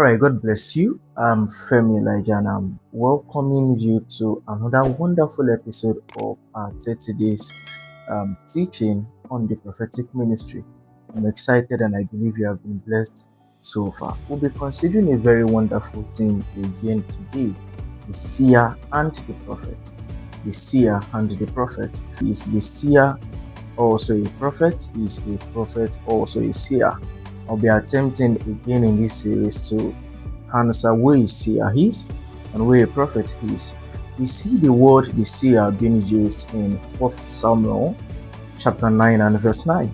Alright, God bless you. I'm Femi and I'm welcoming you to another wonderful episode of our 30 days teaching on the prophetic ministry. I'm excited and I believe you have been blessed so far. We'll be considering a very wonderful thing again today: the seer and the prophet. The seer and the prophet. Is the seer also a prophet? Is a prophet also a seer? I'll be attempting again in this series to answer where a seer is and where a prophet is. We see the word the seer being used in 1 Samuel chapter 9 and verse 9.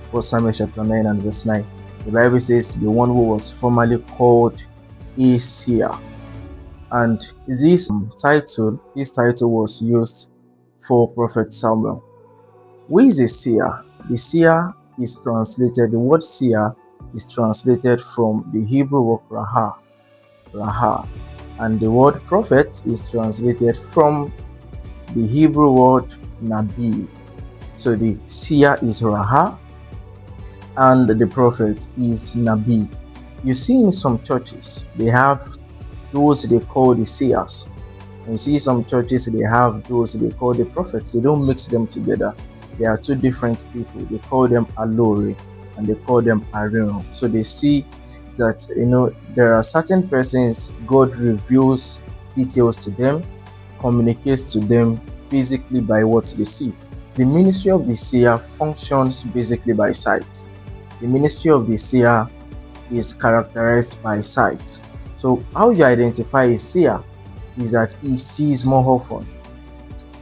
1 Samuel chapter 9 and verse 9. The Bible says the one who was formerly called a seer. And this title was used for Prophet Samuel. Who is a seer? The seer is translated, the word seer is translated from the Hebrew word raha, and the word prophet is translated from the Hebrew word nabi. So the seer is raha and the prophet is nabi. You see in some churches they have those they call the seers, and you see some churches they have those they call the prophets. They don't mix them together. They are two different people. They call them alori and they call them Arion. So they see that there are certain persons God reveals details to them, communicates to them basically by what they see. The ministry of the seer functions basically by sight. The ministry of the seer is characterized by sight. So how you identify a seer is that he sees more often.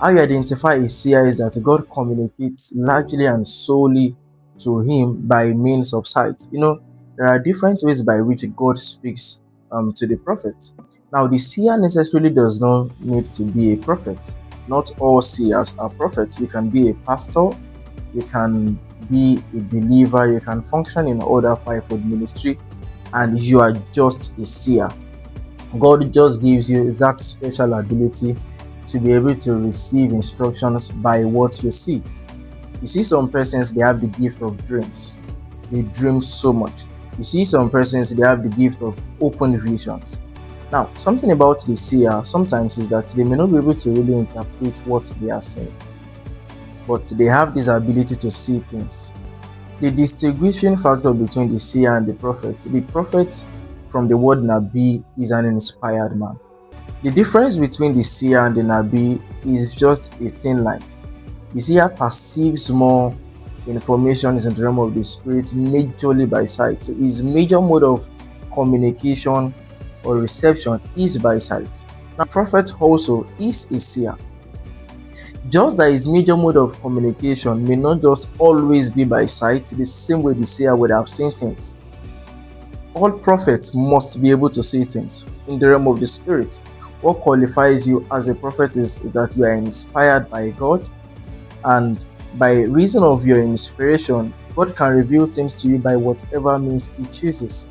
How you identify a seer is that God communicates largely and solely to him by means of sight. There are different ways by which God speaks to the prophet. Now, the seer necessarily does not need to be a prophet. Not all seers are prophets. You can be a pastor, you can be a believer, you can function in other fivefold ministry, and you are just a seer. God just gives you that special ability to be able to receive instructions by what you see. You see some persons, they have the gift of dreams. They dream so much. You see some persons, they have the gift of open visions. Now, something about the seer sometimes is that they may not be able to really interpret what they are saying, but they have this ability to see things. The distinguishing factor between the seer and the prophet from the word nabi is an inspired man. The difference between the seer and the nabi is just a thin line. The seer perceives more information in the realm of the spirit majorly by sight. So his major mode of communication or reception is by sight. Now, prophet also is a seer. Just that his major mode of communication may not just always be by sight, the same way the seer would have seen things. All prophets must be able to see things in the realm of the spirit. What qualifies you as a prophet is that you are inspired by God, and by reason of your inspiration, God can reveal things to you by whatever means He chooses.